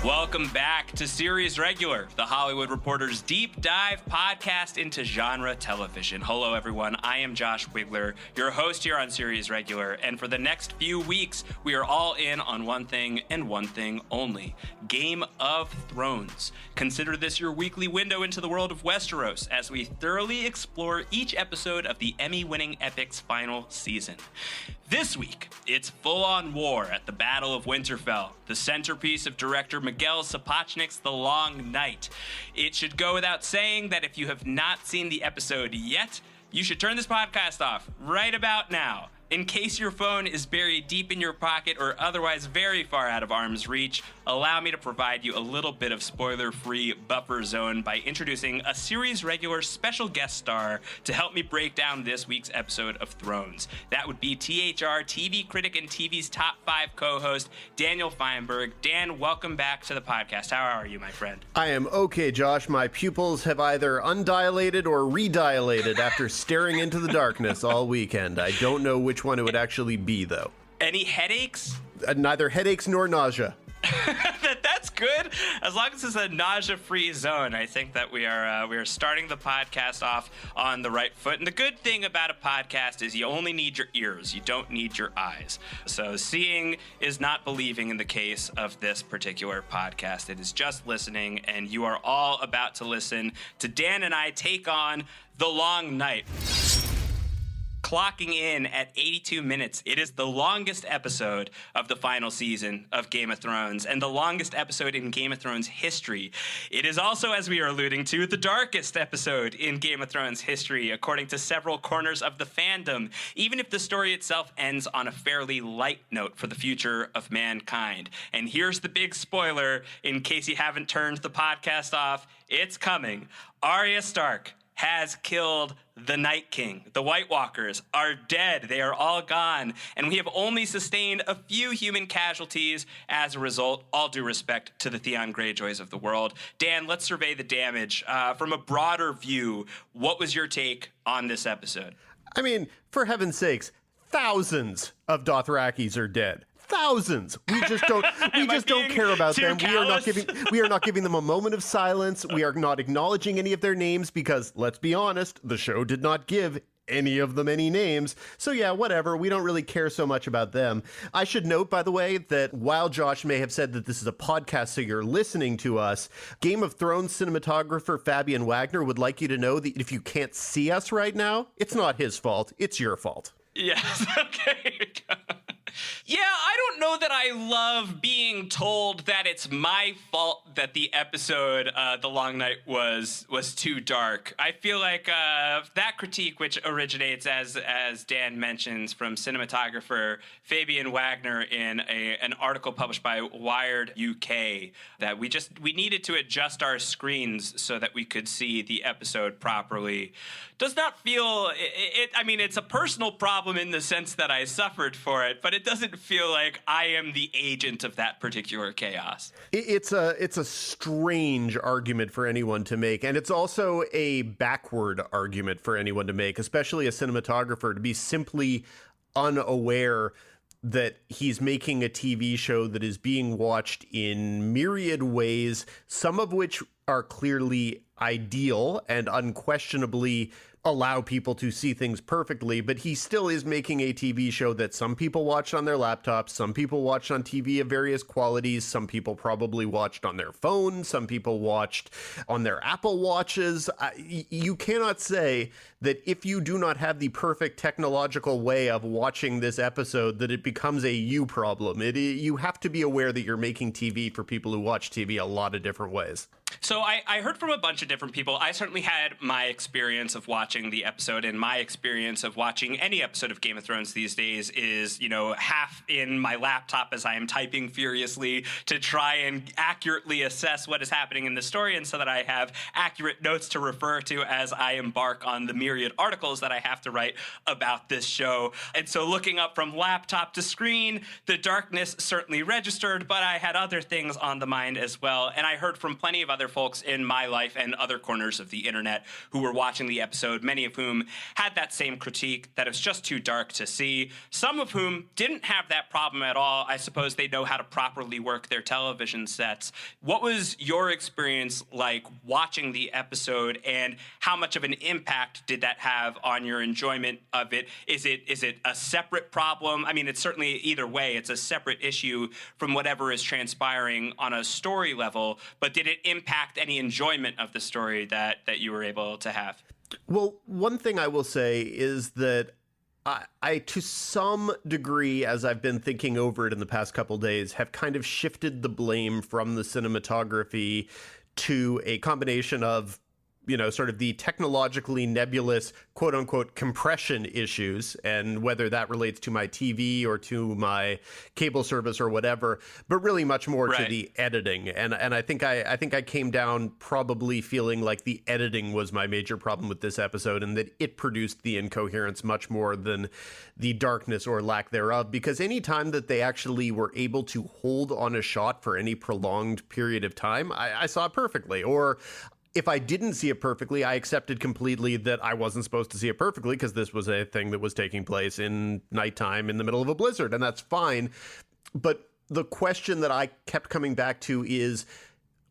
Welcome back to Series Regular, the Hollywood Reporter's deep dive podcast into genre television. Hello, everyone. I am Josh Wigler, your host here on Series Regular, and for the next few weeks, we are all in on one thing and one thing only: Game of Thrones. Consider this your weekly window into the world of Westeros as we thoroughly explore each episode of the Emmy-winning epic's final season. This week, it's full-on war at the Battle of Winterfell, the centerpiece of director Miguel Sapochnik's The Long Night. It should go without saying that if you have not seen the episode yet, you should turn this podcast off right about now. In case your phone is buried deep in your pocket or otherwise very far out of arm's reach, allow me to provide you a little bit of spoiler-free buffer zone by introducing a Series Regular special guest star to help me break down this week's episode of Thrones. That would be THR TV critic and TV's top 5 co-host, Daniel Fienberg. Dan, welcome back to the podcast. How are you, my friend? I am okay, Josh. My pupils have either undilated or redilated after staring into the darkness all weekend. I don't know which one it would actually be, though. Any headaches? Neither headaches nor nausea. That's good. As long as it's a nausea-free zone, I think that we are starting the podcast off on the right foot. And the good thing about a podcast is you only need your ears. You don't need your eyes. So seeing is not believing in the case of this particular podcast. It is just listening, and you are all about to listen to Dan and I take on The Long Night. Clocking in at 82 minutes, it is the longest episode of the final season of Game of Thrones and the longest episode in Game of Thrones history. It is also, as we are alluding to, the darkest episode in Game of Thrones history, according to several corners of the fandom, even if the story itself ends on a fairly light note for the future of mankind. And here's the big spoiler, in case you haven't turned the podcast off, it's coming. Arya Stark has killed the Night King. The White Walkers are dead. They are all gone. And we have only sustained a few human casualties as a result. All due respect to the Theon Greyjoys of the world. Dan, let's survey the damage. From a broader view, what was your take on this episode? I mean, for heaven's sakes, thousands of Dothrakis are dead. Thousands. We just don't care about them. We are not giving them a moment of silence. We are not acknowledging any of their names because, let's be honest, the show did not give any of them any names. So yeah, whatever. We don't really care so much about them. I should note, by the way, that while Josh may have said that this is a podcast, so you're listening to us, Game of Thrones cinematographer Fabian Wagner would like you to know that if you can't see us right now, it's not his fault. It's your fault. Yes. Okay. Yeah, I don't know that I love being told that it's my fault that the episode, The Long Night, was too dark. I feel like that critique, which originates, as Dan mentions, from cinematographer Fabian Wagner in an article published by Wired UK, that we needed to adjust our screens so that we could see the episode properly, does not feel it. I mean, it's a personal problem in the sense that I suffered for it, but it doesn't feel like I am the agent of that particular chaos. It's a strange argument for anyone to make, and it's also a backward argument for anyone to make, especially a cinematographer, to be simply unaware that he's making a TV show that is being watched in myriad ways, some of which are clearly ideal and unquestionably allow people to see things perfectly, but he still is making a TV show that some people watched on their laptops, some people watched on TV of various qualities, some people probably watched on their phone, some people watched on their Apple Watches. You cannot say that if you do not have the perfect technological way of watching this episode, that it becomes a you problem. You have to be aware that you're making TV for people who watch TV a lot of different ways. So I heard from a bunch of different people. I certainly had my experience of watching the episode, and my experience of watching any episode of Game of Thrones these days is, half in my laptop as I am typing furiously to try and accurately assess what is happening in the story, and so that I have accurate notes to refer to as I embark on the myriad articles that I have to write about this show. And so looking up from laptop to screen, the darkness certainly registered, but I had other things on the mind as well. And I heard from plenty of other other folks in my life and other corners of the internet who were watching the episode, many of whom had that same critique, that it was just too dark to see. Some of whom didn't have that problem at all. I suppose they know how to properly work their television sets. What was your experience like watching the episode, and how much of an impact did that have on your enjoyment of it? Is it a separate problem? I mean, it's certainly either way, it's a separate issue from whatever is transpiring on a story level, but did it impact any enjoyment of the story that you were able to have? Well, one thing I will say is that I, to some degree, as I've been thinking over it in the past couple days, have kind of shifted the blame from the cinematography to a combination of, sort of the technologically nebulous, quote unquote, compression issues, and whether that relates to my TV or to my cable service or whatever, but really much more to the editing. And I think I came down probably feeling like the editing was my major problem with this episode, and that it produced the incoherence much more than the darkness or lack thereof, because any time that they actually were able to hold on a shot for any prolonged period of time, I saw it perfectly. Or if I didn't see it perfectly, I accepted completely that I wasn't supposed to see it perfectly, because this was a thing that was taking place in nighttime in the middle of a blizzard, and that's fine. But the question that I kept coming back to is,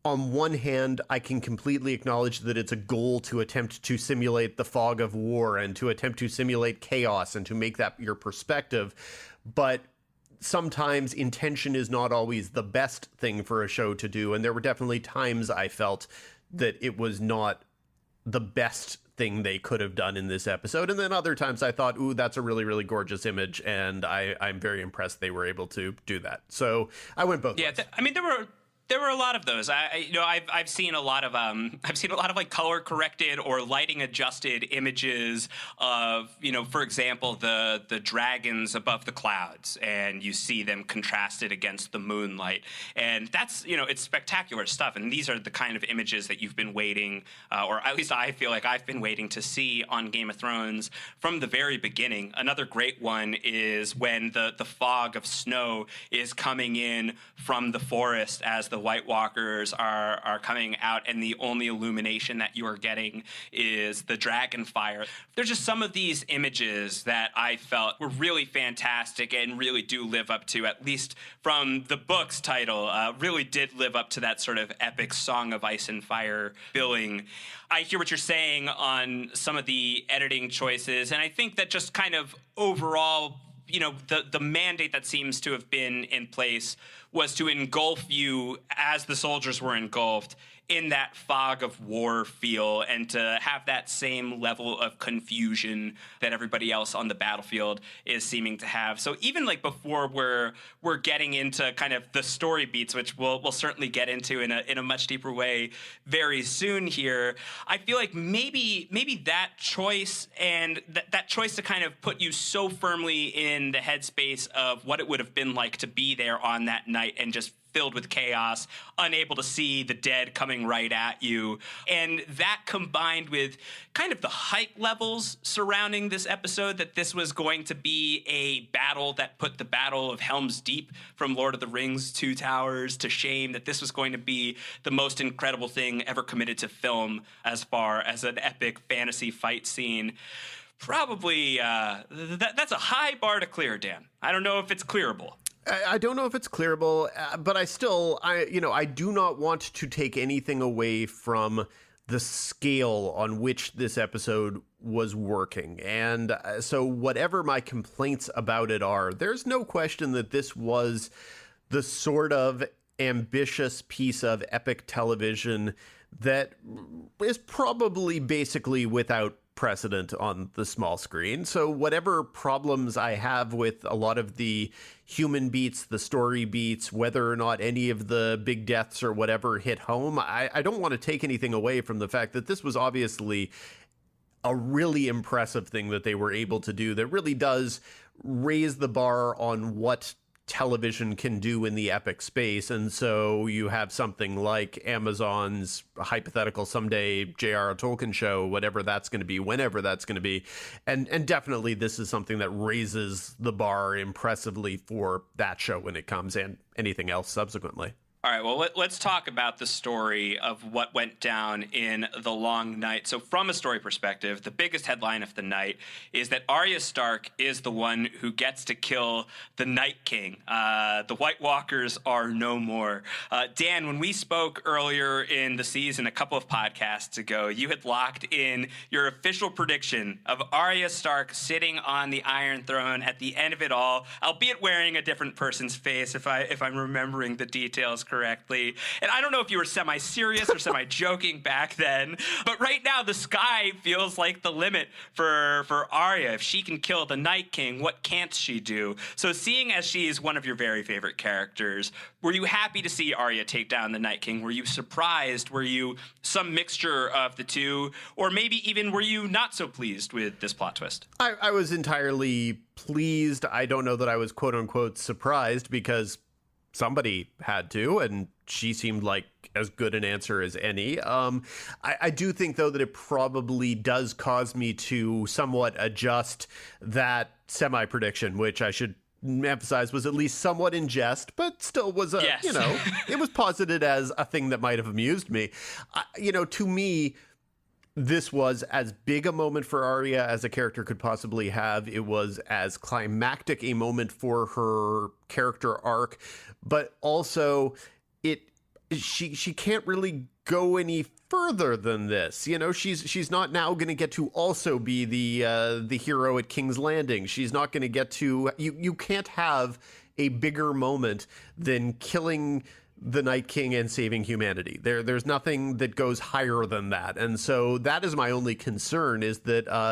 on one hand, I can completely acknowledge that it's a goal to attempt to simulate the fog of war and to attempt to simulate chaos and to make that your perspective. But sometimes intention is not always the best thing for a show to do. And there were definitely times I felt that it was not the best thing they could have done in this episode. And then other times I thought, ooh, that's a really, really gorgeous image. And I'm very impressed they were able to do that. So I went both ways. I mean, there were a lot of those. I've seen a lot of like color corrected or lighting adjusted images of, for example, the dragons above the clouds, and you see them contrasted against the moonlight, and that's it's spectacular stuff. And these are the kind of images that you've been waiting, or at least I feel like I've been waiting to see on Game of Thrones from the very beginning. Another great one is when the fog of snow is coming in from the forest as the White Walkers are coming out, and the only illumination that you are getting is the dragon fire. There's just some of these images that I felt were really fantastic and really do live up to, at least from the book's title, really did live up to that sort of epic Song of Ice and Fire billing. I hear what you're saying on some of the editing choices, and I think that just kind of overall, the mandate that seems to have been in place was to engulf you as the soldiers were engulfed in that fog of war feel, and to have that same level of confusion that everybody else on the battlefield is seeming to have. So even like before we're getting into kind of the story beats, which we'll certainly get into in a much deeper way very soon here, I feel like maybe that choice and that choice to kind of put you so firmly in the headspace of what it would have been like to be there on that night and just filled with chaos, unable to see the dead coming right at you. And that combined with kind of the hype levels surrounding this episode, that this was going to be a battle that put the Battle of Helm's Deep from Lord of the Rings, Two Towers to shame, that this was going to be the most incredible thing ever committed to film as far as an epic fantasy fight scene. Probably, that's a high bar to clear, Dan. I don't know if it's clearable. I don't know if it's clearable, but I do not want to take anything away from the scale on which this episode was working. And so whatever my complaints about it are, there's no question that this was the sort of ambitious piece of epic television that is probably basically without precedent on the small screen. So whatever problems I have with a lot of the human beats, the story beats, whether or not any of the big deaths or whatever hit home, I don't want to take anything away from the fact that this was obviously a really impressive thing that they were able to do that really does raise the bar on what television can do in the epic space. And so you have something like Amazon's hypothetical someday J.R.R. Tolkien show, whatever that's going to be, whenever that's going to be. And definitely this is something that raises the bar impressively for that show when it comes, and anything else subsequently. All right, well, let's talk about the story of what went down in the Long Night. So from a story perspective, the biggest headline of the night is that Arya Stark is the one who gets to kill the Night King. The White Walkers are no more. Dan, when we spoke earlier in the season, a couple of podcasts ago, you had locked in your official prediction of Arya Stark sitting on the Iron Throne at the end of it all, albeit wearing a different person's face, if I'm remembering the details correctly. And I don't know if you were semi-serious or semi-joking back then, but right now the sky feels like the limit for Arya. If she can kill the Night King, what can't she do? So seeing as she is one of your very favorite characters, were you happy to see Arya take down the Night King? Were you surprised? Were you some mixture of the two? Or maybe even were you not so pleased with this plot twist? I was entirely pleased. I don't know that I was quote-unquote surprised, because somebody had to, and she seemed like as good an answer as any. I do think, though, that it probably does cause me to somewhat adjust that semi-prediction, which I should emphasize was at least somewhat in jest, but still was yes. It was posited as a thing that might have amused me. To me, this was as big a moment for Arya as a character could possibly have. It was as climactic a moment for her character arc, but also she can't really go any further than this. She's not now going to get to also be the hero at King's Landing. She's not going to get to. You can't have a bigger moment than killing the Night King and saving humanity. There's nothing that goes higher than that. And so that is my only concern, is that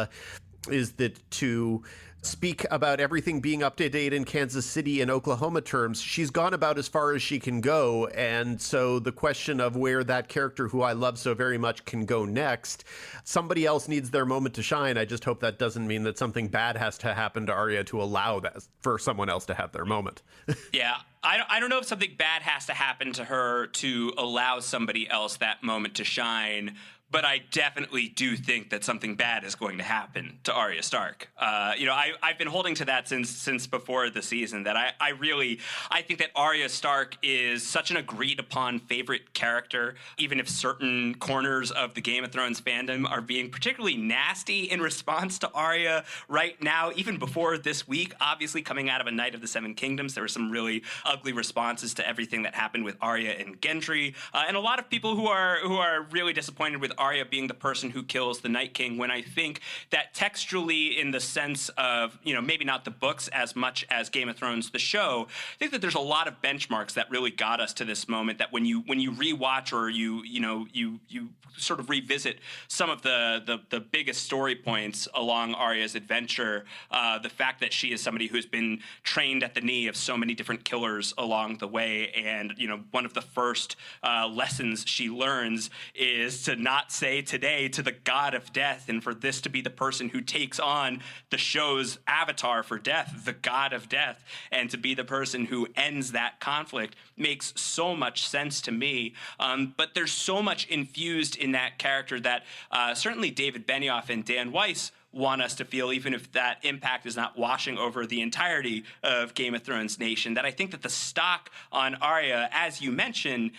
to speak about everything being up to date in Kansas City and Oklahoma terms, she's gone about as far as she can go. And so the question of where that character who I love so very much can go next, somebody else needs their moment to shine. I just hope that doesn't mean that something bad has to happen to Arya to allow that for someone else to have their moment. Yeah. I don't know if something bad has to happen to her to allow somebody else that moment to shine, but I definitely do think that something bad is going to happen to Arya Stark. I've been holding to that since before the season, that I think that Arya Stark is such an agreed upon favorite character, even if certain corners of the Game of Thrones fandom are being particularly nasty in response to Arya right now. Even before this week, obviously coming out of A Night of the Seven Kingdoms, there were some really ugly responses to everything that happened with Arya and Gendry, and a lot of people who are really disappointed with Arya being the person who kills the Night King, when I think that textually, in the sense of, maybe not the books as much as Game of Thrones, the show, I think that there's a lot of benchmarks that really got us to this moment, that when you rewatch or you sort of revisit some of the biggest story points along Arya's adventure, the fact that she is somebody who's been trained at the knee of so many different killers along the way, and one of the first lessons she learns is to not say today to the god of death, and for this to be the person who takes on the show's avatar for death, the god of death, and to be the person who ends that conflict makes so much sense to me. But there's so much infused in that character that certainly David Benioff and Dan Weiss want us to feel, even if that impact is not washing over the entirety of Game of Thrones Nation, that I think that the stock on Arya, as you mentioned,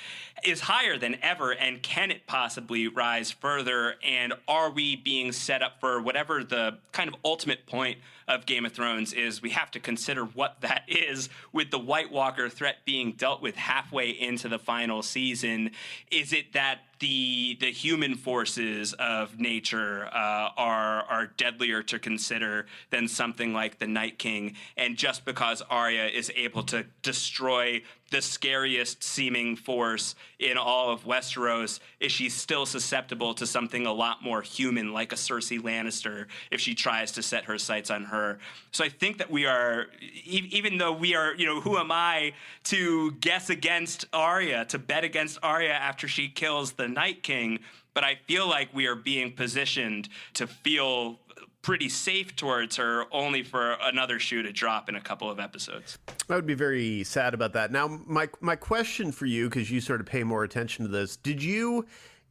is higher than ever, and can it possibly rise further? And are we being set up for whatever the kind of ultimate point of Game of Thrones is? We have to consider what that is, with the White Walker threat being dealt with halfway into the final season. Is it that the human forces of nature are deadlier to consider than something like the Night King? And just because Arya is able to destroy the scariest seeming force in all of Westeros, is she still susceptible to something a lot more human, like a Cersei Lannister, if she tries to set her sights on her? So I think that we are, even though we are, who am I to guess against Arya, to bet against Arya after she kills the Night King? But I feel like we are being positioned to feel pretty safe towards her, only for another shoe to drop in a couple of episodes. I would be very sad about that. Now, my question for you, because you sort of pay more attention to this, did you,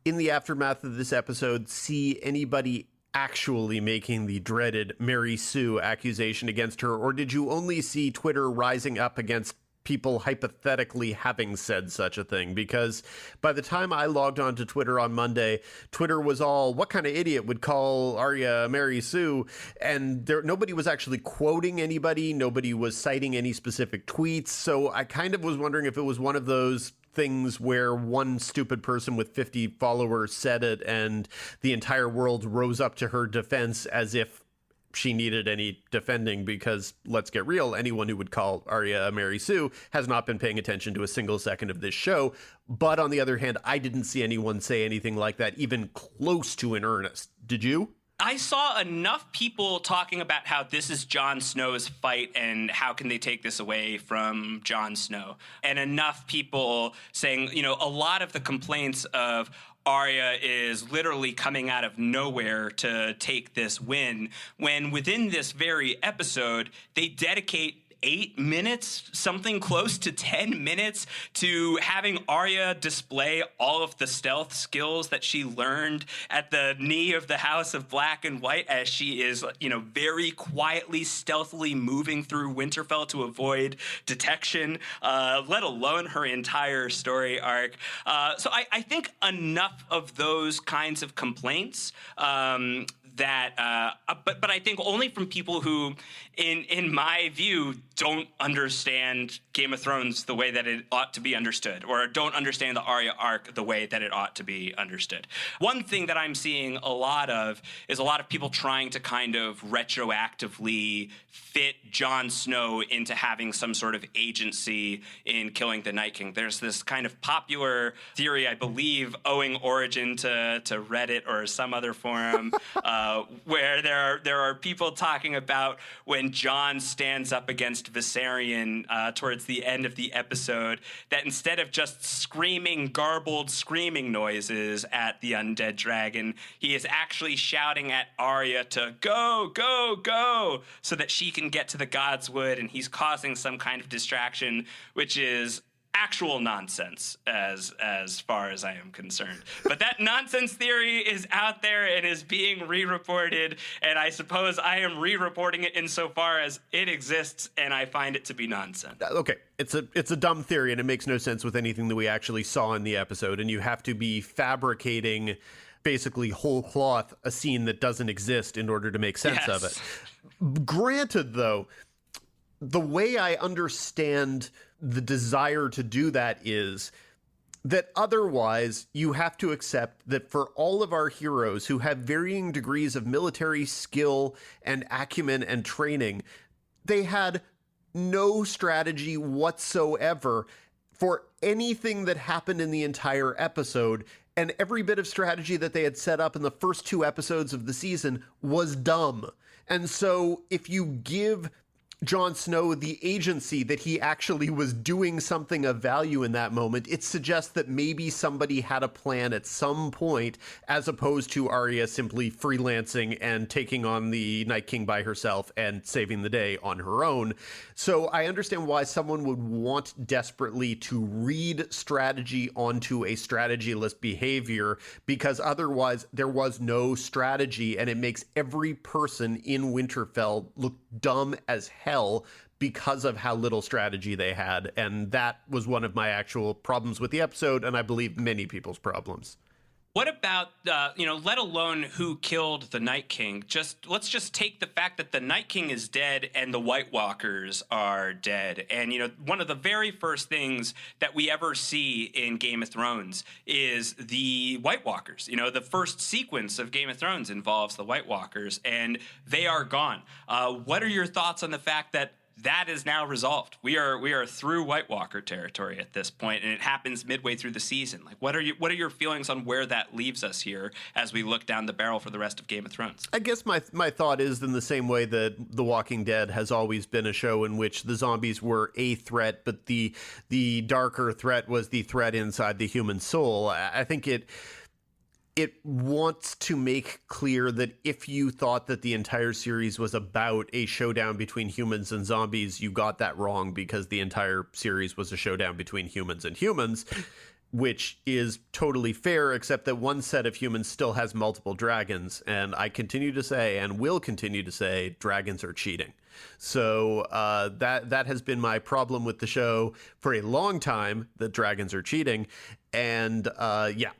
in the aftermath of this episode, see anybody actually making the dreaded Mary Sue accusation against her, or did you only see Twitter rising up against people hypothetically having said such a thing, because by the time I logged onto Twitter on Monday, Twitter was all, what kind of idiot would call Arya Mary Sue? And nobody was actually quoting anybody. Nobody was citing any specific tweets. So I kind of was wondering if it was one of those things where one stupid person with 50 followers said it and the entire world rose up to her defense as if she needed any defending, because let's get real, anyone who would call Arya Mary Sue has not been paying attention to a single second of this show. But on the other hand, I didn't see anyone say anything like that even close to in earnest. Did you? I saw enough people talking about how this is Jon Snow's fight and how can they take this away from Jon Snow. And enough people saying, you know, a lot of the complaints of Arya is literally coming out of nowhere to take this win, when within this very episode, they dedicate 8 minutes, something close to 10 minutes, to having Arya display all of the stealth skills that she learned at the knee of the House of Black and White as she is, you know, very quietly, stealthily moving through Winterfell to avoid detection, let alone her entire story arc. So I think enough of those kinds of complaints but I think only from people who, in my view, don't understand Game of Thrones the way that it ought to be understood, or don't understand the Arya arc the way that it ought to be understood. One thing that I'm seeing a lot of is a lot of people trying to kind of retroactively fit Jon Snow into having some sort of agency in killing the Night King. There's this kind of popular theory, I believe, owing origin to Reddit or some other forum, where there are people talking about when Jon stands up against Viserion towards the end of the episode, that instead of just screaming, garbled screaming noises at the undead dragon, he is actually shouting at Arya to go, go, go, so that she can get to the Godswood, and he's causing some kind of distraction, which is actual nonsense as far as I am concerned. But that nonsense theory is out there and is being re-reported, and I suppose I am re-reporting it insofar as it exists, and I find it to be nonsense. Okay, it's a dumb theory, and it makes no sense with anything that we actually saw in the episode, and you have to be fabricating basically whole cloth a scene that doesn't exist in order to make sense of it. Granted, though, the way I understand the desire to do that is that otherwise you have to accept that for all of our heroes who have varying degrees of military skill and acumen and training, they had no strategy whatsoever for anything that happened in the entire episode. And every bit of strategy that they had set up in the first 2 episodes of the season was dumb. And so if you give Jon Snow the agency that he actually was doing something of value in that moment, it suggests that maybe somebody had a plan at some point, as opposed to Arya simply freelancing and taking on the Night King by herself and saving the day on her own. So I understand why someone would want desperately to read strategy onto a strategyless behavior, because otherwise there was no strategy, and it makes every person in Winterfell look dumb as hell because of how little strategy they had. And that was one of my actual problems with the episode, and I believe many people's problems. What about, let alone who killed the Night King? Let's just take the fact that the Night King is dead and the White Walkers are dead. And, one of the very first things that we ever see in Game of Thrones is the White Walkers. The first sequence of Game of Thrones involves the White Walkers, and they are gone. What are your thoughts on the fact that that is now resolved? We are through White Walker territory at this point, and it happens midway through the season. Like, what are your feelings on where that leaves us here as we look down the barrel for the rest of Game of Thrones? I guess my thought is, in the same way that The Walking Dead has always been a show in which the zombies were a threat, but the darker threat was the threat inside the human soul. I think it wants to make clear that if you thought that the entire series was about a showdown between humans and zombies, you got that wrong, because the entire series was a showdown between humans and humans. which is totally fair, except that one set of humans still has multiple dragons. And I continue to say, and will continue to say, dragons are cheating. So that has been my problem with the show for a long time, that dragons are cheating. And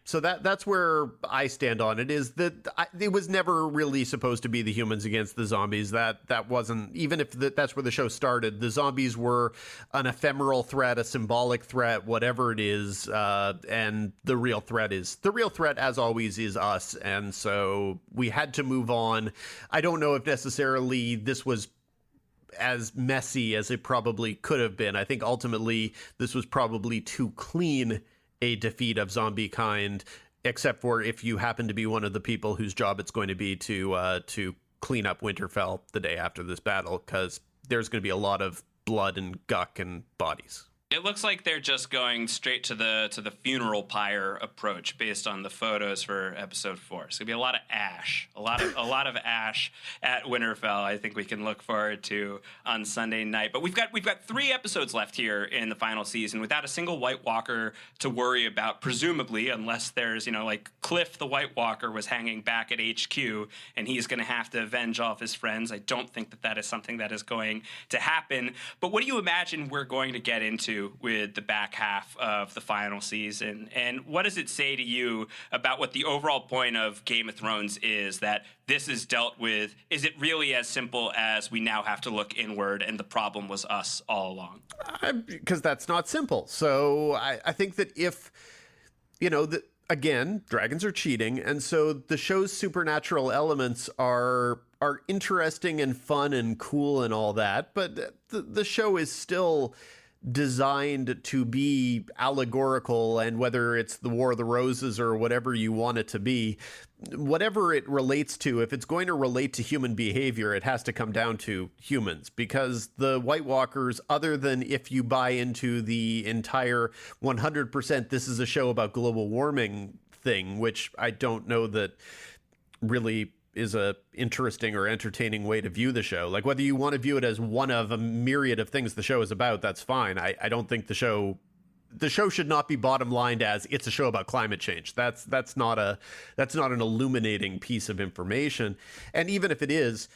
so that's where I stand on it, is that it was never really supposed to be the humans against the zombies. That wasn't, even if that's where the show started. The zombies were an ephemeral threat, a symbolic threat, whatever it is. And the real threat, as always, is us. And so we had to move on. I don't know if necessarily this was as messy as it probably could have been. I think ultimately this was probably too clean a defeat of zombie kind, except for if you happen to be one of the people whose job it's going to be to clean up Winterfell the day after this battle, because there's going to be a lot of blood and guck and bodies. It looks like they're just going straight to the funeral pyre approach based on the photos for episode 4. So it's gonna be a lot of ash, a lot of ash at Winterfell. I think we can look forward to on Sunday night. But we've got 3 episodes left here in the final season without a single White Walker to worry about, presumably, unless there's like Cliff the White Walker was hanging back at HQ and he's going to have to avenge all of his friends. I don't think that is something that is going to happen. But what do you imagine we're going to get into with the back half of the final season? And what does it say to you about what the overall point of Game of Thrones is, that this is dealt with? Is it really as simple as we now have to look inward and the problem was us all along? Because that's not simple. So I think that if, again, dragons are cheating, and so the show's supernatural elements are interesting and fun and cool and all that, but the show is still designed to be allegorical, and whether it's the War of the Roses or whatever you want it to be, whatever it relates to, if it's going to relate to human behavior, it has to come down to humans, because the White Walkers, other than if you buy into the entire 100% this is a show about global warming thing, which I don't know that really is a interesting or entertaining way to view the show. Like, whether you want to view it as one of a myriad of things the show is about, that's fine. I don't think the show should not be bottom lined as it's a show about climate change. That's not an illuminating piece of information. And even if it is,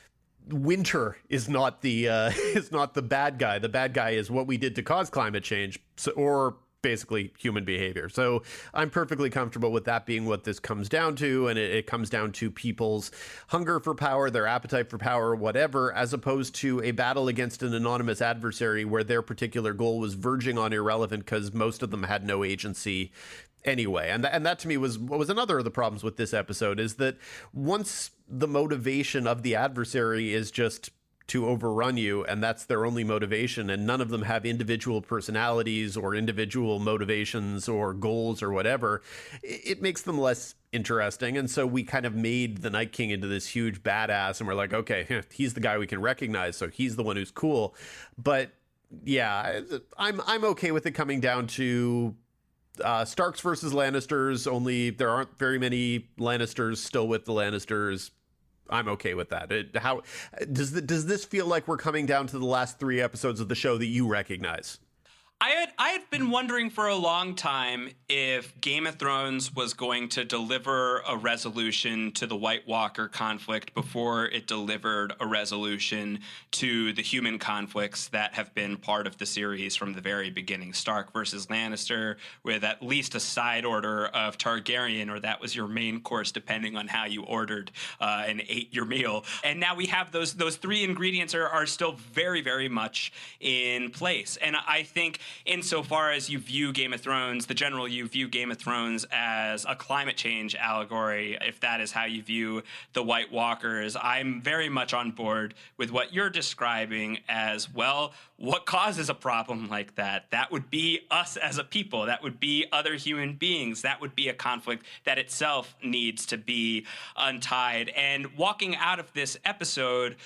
winter is not the bad guy. The bad guy is what we did to cause climate change, or basically human behavior. So I'm perfectly comfortable with that being what this comes down to, and it comes down to people's hunger for power, their appetite for power, whatever, as opposed to a battle against an anonymous adversary where their particular goal was verging on irrelevant because most of them had no agency anyway. And that to me was what was another of the problems with this episode, is that once the motivation of the adversary is just to overrun you, and that's their only motivation, and none of them have individual personalities or individual motivations or goals or whatever, it makes them less interesting. And so we kind of made the Night King into this huge badass, and we're like, okay, he's the guy we can recognize, so he's the one who's cool. But yeah, I'm okay with it coming down to Starks versus Lannisters, only there aren't very many Lannisters still with the Lannisters. I'm okay with that. How does this feel like we're coming down to the last 3 episodes of the show that you recognize? I had been wondering for a long time if Game of Thrones was going to deliver a resolution to the White Walker conflict before it delivered a resolution to the human conflicts that have been part of the series from the very beginning. Stark versus Lannister, with at least a side order of Targaryen, or that was your main course depending on how you ordered and ate your meal. And now we have those 3 ingredients are still very, very much in place. And I think insofar as you view Game of Thrones, you view Game of Thrones as a climate change allegory, if that is how you view the White Walkers, I'm very much on board with what you're describing as, well, what causes a problem like that? That would be us as a people. That would be other human beings. That would be a conflict that itself needs to be untied. And walking out of this episode,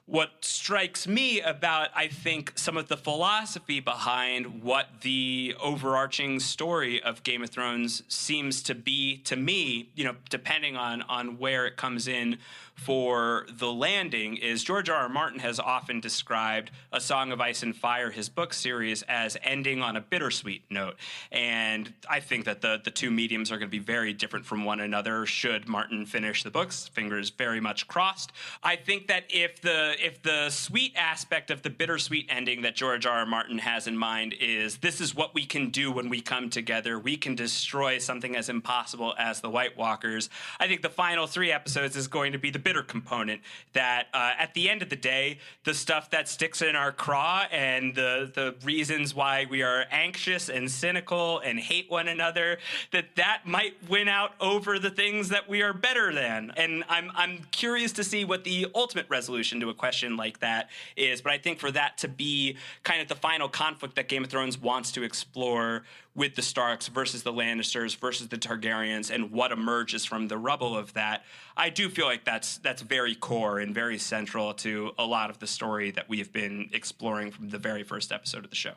what strikes me about, I think, some of the philosophy behind what the overarching story of Game of Thrones seems to be to me, depending on where it comes in for the landing, is George R.R. Martin has often described A Song of Ice and Fire, his book series, as ending on a bittersweet note. And I think that the two mediums are going to be very different from one another should Martin finish the books. Fingers very much crossed. I think that if the sweet aspect of the bittersweet ending that George R.R. Martin has in mind is this is what we can do when we come together, we can destroy something as impossible as the White Walkers, I think the final 3 episodes is going to be the bitter component that at the end of the day, the stuff that sticks in our craw and the reasons why we are anxious and cynical and hate one another, that might win out over the things that we are better than. And I'm curious to see what the ultimate resolution to a question like that is. But I think for that to be kind of the final conflict that Game of Thrones wants to explore with the Starks versus the Lannisters versus the Targaryens and what emerges from the rubble of that, I do feel like that's very core and very central to a lot of the story that we have been exploring from the very first episode of the show.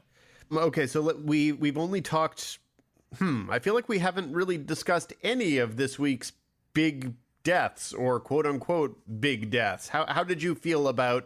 Okay, so we've only talked, I feel like we haven't really discussed any of this week's big deaths or quote unquote big deaths. How did you feel about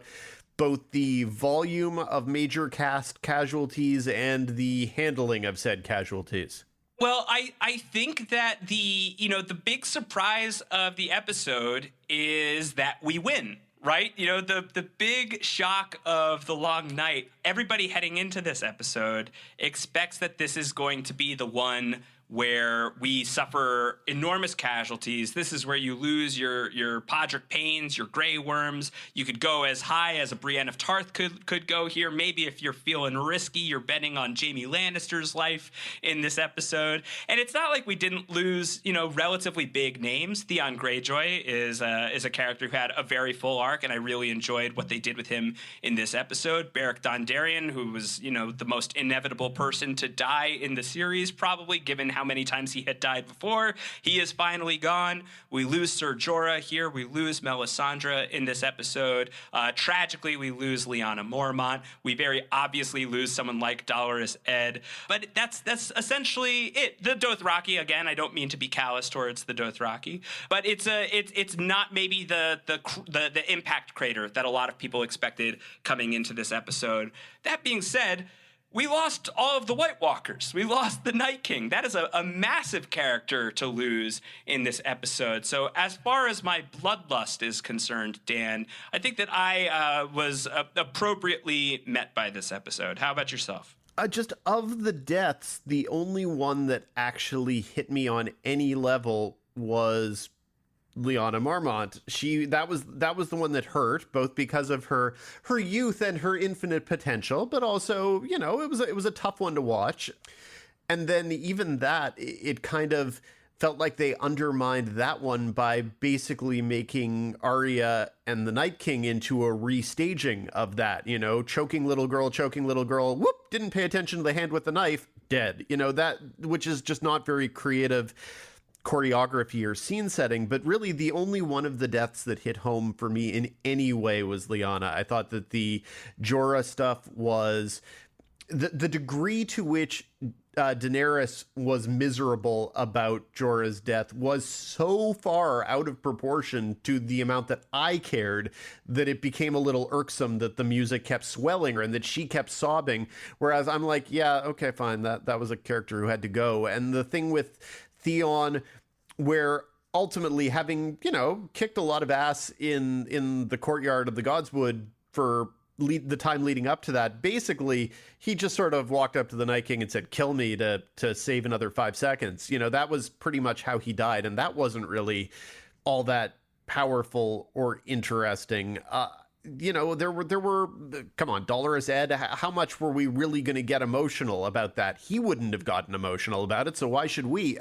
both the volume of major cast casualties and the handling of said casualties? Well, I think that the big surprise of the episode is that we win, right? The big shock of the long night, everybody heading into this episode expects that this is going to be the one where we suffer enormous casualties. This is where you lose your Podrick Paynes, your Grey Worms. You could go as high as a Brienne of Tarth could go here. Maybe if you're feeling risky, you're betting on Jaime Lannister's life in this episode. And it's not like we didn't lose, relatively big names. Theon Greyjoy is a character who had a very full arc, and I really enjoyed what they did with him in this episode. Beric Dondarrion, who was, the most inevitable person to die in the series, probably, given how many times he had died before. He is finally gone. We lose Ser Jorah here. We lose Melisandre in this episode. Tragically, we lose Lyanna Mormont. We very obviously lose someone like Dolorous Edd. But that's essentially it. The Dothraki, again, I don't mean to be callous towards the Dothraki, but it's not maybe the impact crater that a lot of people expected coming into this episode. That being said, we lost all of the White Walkers. We lost the Night King. That is a massive character to lose in this episode. So as far as my bloodlust is concerned, Dan, I think that I was appropriately met by this episode. How about yourself? Just of the deaths, the only one that actually hit me on any level was Lyanna Mormont. That was the one that hurt, both because of her youth and her infinite potential, but also, it was a tough one to watch. And then even that, it kind of felt like they undermined that one by basically making Arya and the Night King into a restaging of that, choking little girl, whoop, didn't pay attention to the hand with the knife, dead. That, which is just not very creative choreography or scene setting. But really the only one of the deaths that hit home for me in any way was Lyanna. I thought that the Jorah stuff was the degree to which Daenerys was miserable about Jorah's death was so far out of proportion to the amount that I cared that it became a little irksome that the music kept swelling her and that she kept sobbing. Whereas I'm like, yeah, okay, fine. That was a character who had to go. And the thing with Theon, where ultimately having, kicked a lot of ass in the courtyard of the Godswood for the time leading up to that, basically he just sort of walked up to the Night King and said, kill me to save another 5 seconds. That was pretty much how he died. And that wasn't really all that powerful or interesting. There were, come on, Dolorous Edd, how much were we really going to get emotional about that? He wouldn't have gotten emotional about it, so why should we?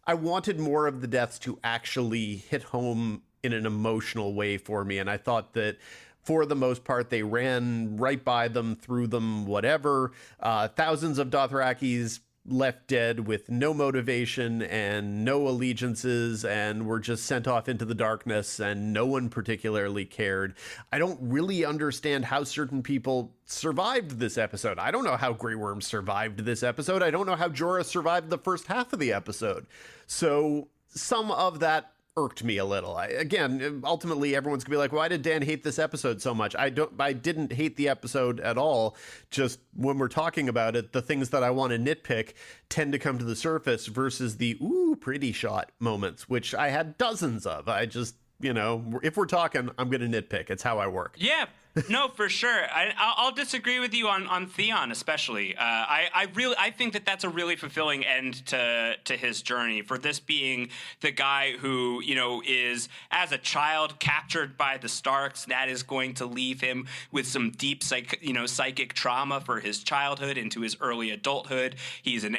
I wanted more of the deaths to actually hit home in an emotional way for me, and I thought that for the most part, they ran right by them, through them, whatever. Thousands of Dothrakis left dead with no motivation and no allegiances and were just sent off into the darkness and no one particularly cared. I don't really understand how certain people survived this episode. I don't know how Grey Worm survived this episode. I don't know how Jorah survived the first half of the episode. So some of that irked me a little. Again, ultimately, everyone's gonna be like, why did Dan hate this episode so much? I didn't hate the episode at all. Just when we're talking about it, the things that I want to nitpick tend to come to the surface versus the, ooh, pretty shot moments, which I had dozens of. I just, if we're talking, I'm going to nitpick. It's how I work. Yeah. No, for sure. I'll disagree with you on Theon, especially. I think that that's a really fulfilling end to his journey. For this being the guy who is as a child captured by the Starks, that is going to leave him with some deep psychic trauma for his childhood into his early adulthood. He's an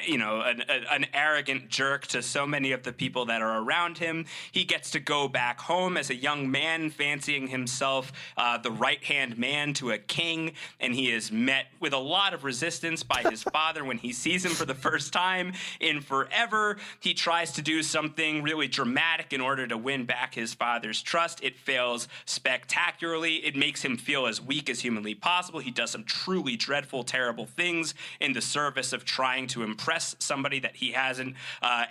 arrogant jerk to so many of the people that are around him. He gets to go back home as a young man, fancying himself the right-hand man to a king, and he is met with a lot of resistance by his father when he sees him for the first time in forever. He tries to do something really dramatic in order to win back his father's trust. It fails spectacularly. It makes him feel as weak as humanly possible. He does some truly dreadful, terrible things in the service of trying to impress somebody that he hasn't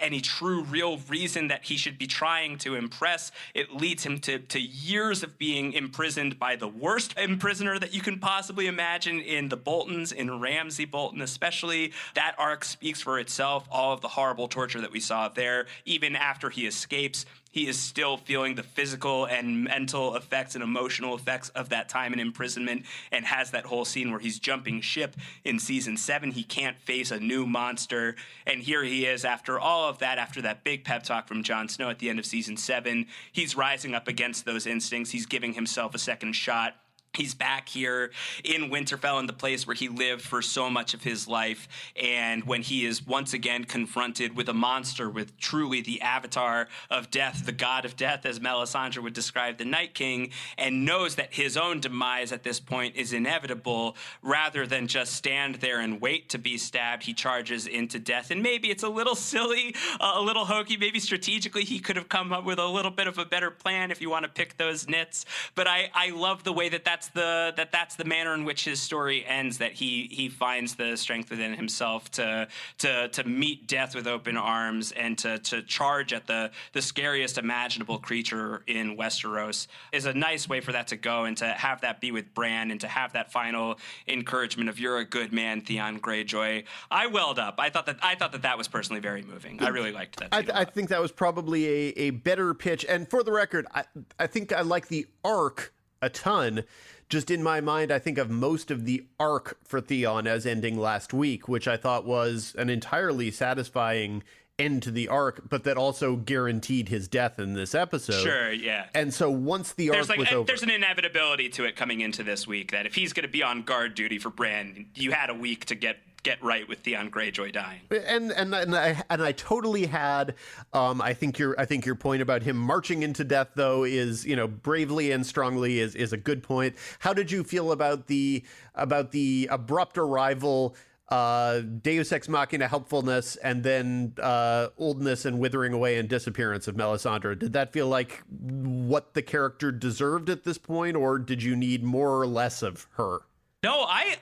any true, real reason that he should be trying to impress. It leads him to years of being imprisoned by the worst imprisoner that you can possibly imagine in the Boltons, in Ramsay Bolton especially. That arc speaks for itself, all of the horrible torture that we saw there. Even after he escapes, he is still feeling the physical and mental effects and emotional effects of that time in imprisonment, and has that whole scene where he's jumping ship in season 7. He can't face a new monster, and here he is after all of that, after that big pep talk from Jon Snow at the end of season 7. He's rising up against those instincts. He's giving himself a second shot. He's back here in Winterfell, in the place where he lived for so much of his life, and when he is once again confronted with a monster, with truly the avatar of death, the god of death, as Melisandre would describe the Night King, and knows that his own demise at this point is inevitable, rather than just stand there and wait to be stabbed, he charges into death. And maybe it's a little silly, a little hokey, maybe strategically he could have come up with a little bit of a better plan if you want to pick those nits, but I love the way that's the manner in which his story ends, that he finds the strength within himself to meet death with open arms and to charge at the scariest imaginable creature in Westeros. Is a nice way for that to go, and to have that be with Bran, and to have that final encouragement of "you're a good man, Theon Greyjoy." I welled up. I thought that was personally very moving. I really liked that. I think that was probably a better pitch. And for the record, I think I like the arc a ton. Just in my mind, I think of most of the arc for Theon as ending last week, which I thought was an entirely satisfying end to the arc, but that also guaranteed his death in this episode. Sure, yeah. And so once the arc was over, there's an inevitability to it coming into this week, that if he's going to be on guard duty for Bran, you had a week to get right with Theon Greyjoy dying. And I totally had. I think your point about him marching into death, though, is, bravely and strongly is a good point. How did you feel about the abrupt arrival, Deus Ex Machina helpfulness, and then oldness and withering away and disappearance of Melisandre? Did that feel like what the character deserved at this point, or did you need more or less of her? No, I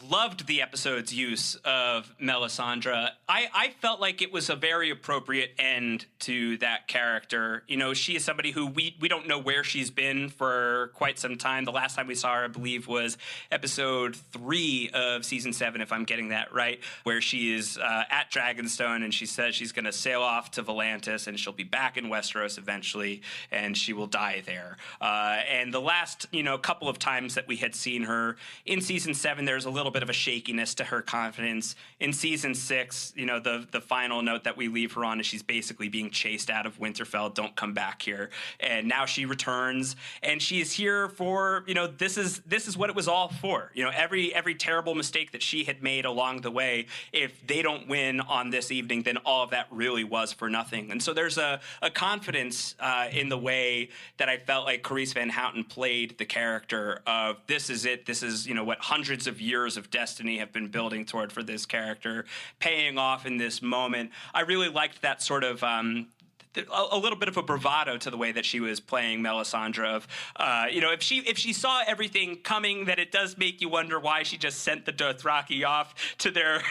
loved the episode's use of Melisandre. I felt like it was a very appropriate end to that character. She is somebody who we don't know where she's been for quite some time. The last time we saw her, I believe, was episode 3 of season 7, if I'm getting that right, where she is at Dragonstone, and she says she's going to sail off to Volantis, and she'll be back in Westeros eventually, and she will die there. And the last, couple of times that we had seen her in season 7, there's a little bit of a shakiness to her confidence. In season 6, the final note that we leave her on is she's basically being chased out of Winterfell. Don't come back here. And now she returns, and she's here for, this is what it was all for. Every terrible mistake that she had made along the way, if they don't win on this evening, then all of that really was for nothing. And so there's a confidence in the way that I felt like Carice Van Houten played the character of, this is it. This is, what hundreds of years of of destiny have been building toward for this character, paying off in this moment. I really liked that sort of a little bit of a bravado to the way that she was playing Melisandre of, if she saw everything coming, that it does make you wonder why she just sent the Dothraki off to their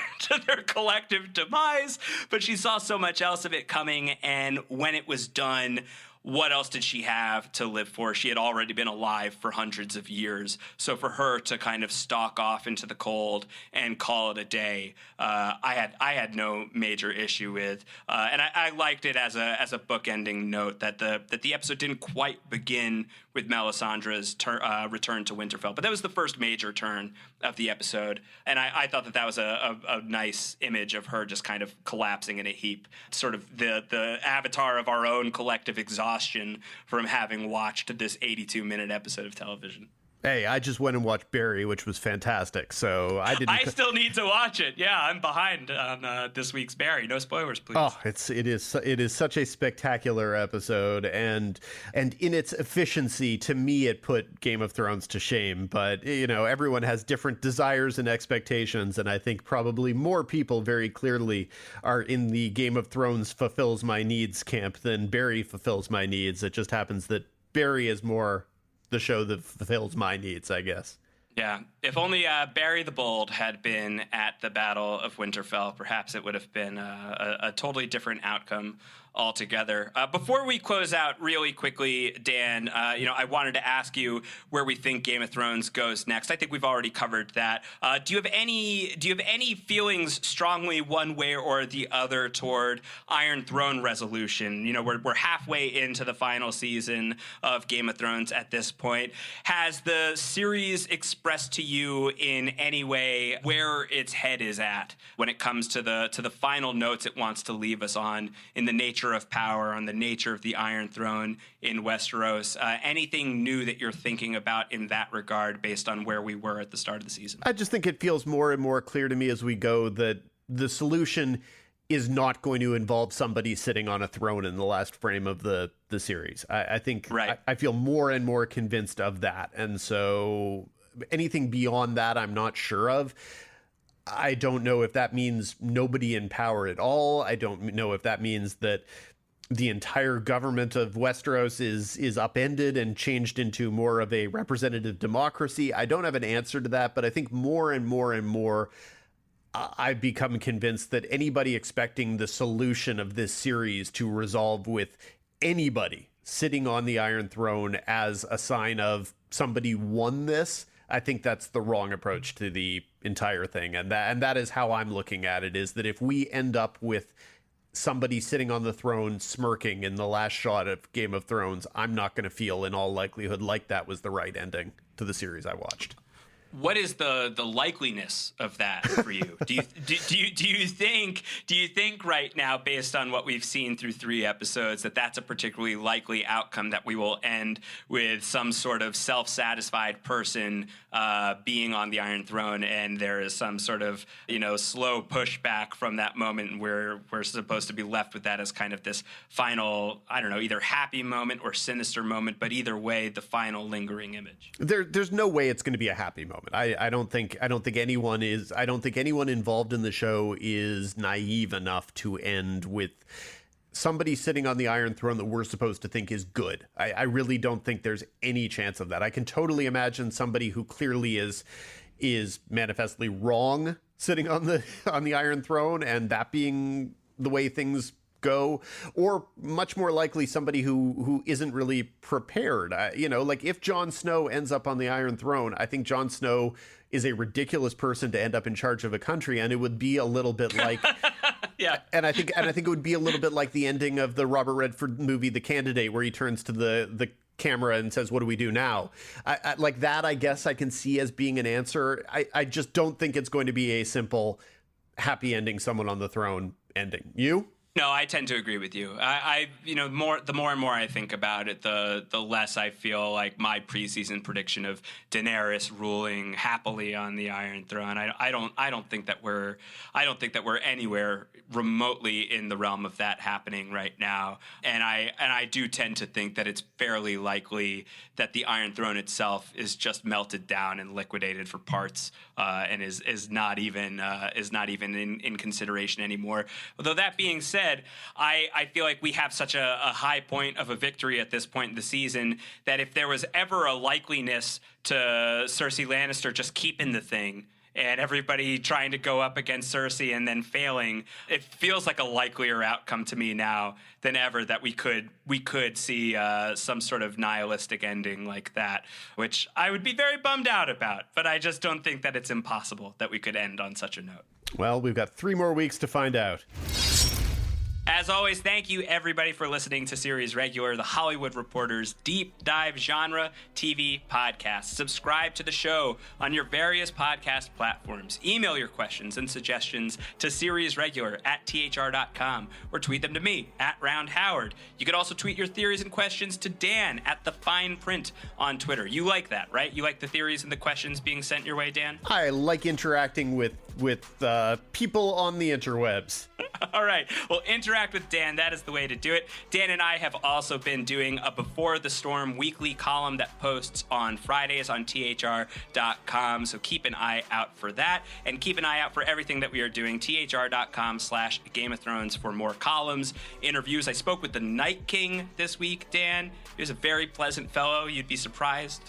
collective demise. But she saw so much else of it coming, and when it was done, what else did she have to live for? She had already been alive for hundreds of years. So for her to kind of stalk off into the cold and call it a day, I had no major issue with, and I liked it as a bookending note that the episode didn't quite begin with Melisandre's return to Winterfell, but that was the first major turn of the episode, and I thought that was a nice image of her just kind of collapsing in a heap, sort of the avatar of our own collective exhaustion from having watched this 82-minute episode of television. Hey, I just went and watched Barry, which was fantastic. So I still need to watch it. Yeah, I'm behind on this week's Barry. No spoilers, please. Oh, it is such a spectacular episode, and in its efficiency, to me, it put Game of Thrones to shame. But everyone has different desires and expectations, and I think probably more people very clearly are in the Game of Thrones fulfills my needs camp than Barry fulfills my needs. It just happens that Barry is more the show that fulfills my needs, I guess. Yeah. If only Barry the Bold had been at the Battle of Winterfell, perhaps it would have been a totally different outcome altogether. Before we close out really quickly, Dan, I wanted to ask you where we think Game of Thrones goes next. I think we've already covered that. Do you have any feelings strongly one way or the other toward Iron Throne resolution? We're halfway into the final season of Game of Thrones at this point. Has the series expressed to you in any way where its head is at when it comes to the final notes it wants to leave us on in the nature of power, on the nature of the Iron Throne in Westeros? Anything new that you're thinking about in that regard based on where we were at the start of the season? I just think it feels more and more clear to me as we go that the solution is not going to involve somebody sitting on a throne in the last frame of the series. I think right. I feel more and more convinced of that. And so anything beyond that, I'm not sure of. I don't know if that means nobody in power at all. I don't know if that means that the entire government of Westeros is upended and changed into more of a representative democracy. I don't have an answer to that, but I think more and more and more I've become convinced that anybody expecting the solution of this series to resolve with anybody sitting on the Iron Throne as a sign of somebody won this, I think that's the wrong approach to the entire thing. And that is how I'm looking at it, is that if we end up with somebody sitting on the throne smirking in the last shot of Game of Thrones, I'm not going to feel in all likelihood like that was the right ending to the series I watched. What is the likeliness of that for you? Do you think right now, based on what we've seen through 3 episodes, that that's a particularly likely outcome, that we will end with some sort of self-satisfied person being on the Iron Throne, and there is some sort of slow pushback from that moment where we're supposed to be left with that as kind of this final, I don't know, either happy moment or sinister moment, but either way, the final lingering image? There's no way it's going to be a happy moment. I don't think anyone involved in the show is naive enough to end with somebody sitting on the Iron Throne that we're supposed to think is good. I really don't think there's any chance of that. I can totally imagine somebody who clearly is manifestly wrong sitting on the Iron Throne, and that being the way things go, or much more likely somebody who isn't really prepared. Like if Jon Snow ends up on the Iron Throne, I think Jon Snow is a ridiculous person to end up in charge of a country, and it would be a little bit like yeah. And I think it would be a little bit like the ending of the Robert Redford movie The Candidate, where he turns to the camera and says, "What do we do now?" I like that, I guess I can see as being an answer. I just don't think it's going to be a simple happy ending, someone on the throne ending. You? No, I tend to agree with you. The more and more I think about it, the less I feel like my preseason prediction of Daenerys ruling happily on the Iron Throne. I don't think that we're anywhere remotely in the realm of that happening right now. And I do tend to think that it's fairly likely that the Iron Throne itself is just melted down and liquidated for parts, and is not even in consideration anymore. Although that being said, I feel like we have such a high point of a victory at this point in the season that if there was ever a likeliness to Cersei Lannister just keeping the thing and everybody trying to go up against Cersei and then failing, it feels like a likelier outcome to me now than ever that we could see some sort of nihilistic ending like that, which I would be very bummed out about. But I just don't think that it's impossible that we could end on such a note. Well, we've got 3 more weeks to find out. As always, thank you everybody for listening to Series Regular, the Hollywood Reporter's deep dive genre TV podcast. Subscribe to the show on your various podcast platforms. Email your questions and suggestions to seriesregular@thr.com or tweet them to me @RoundHoward. You could also tweet your theories and questions to Dan @TheFinePrint on Twitter. You like that, right? You like the theories and the questions being sent your way, Dan? I like interacting with people on the interwebs. All right. Well, interact with Dan. That is the way to do it. Dan and I have also been doing a Before the Storm weekly column that posts on Fridays on THR.com. So keep an eye out for that. And keep an eye out for everything that we are doing. THR.com/Game of Thrones for more columns, interviews. I spoke with the Night King this week, Dan. He was a very pleasant fellow. You'd be surprised.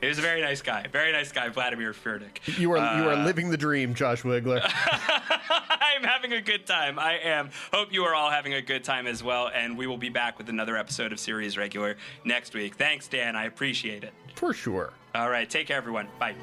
He was a very nice guy. Very nice guy, Vladimir Furdik. You are living the dream, Josh Wigler. I'm having a good time. I am. Hope you are all having a good time as well. And we will be back with another episode of Series Regular next week. Thanks, Dan. I appreciate it. For sure. All right. Take care, everyone. Bye.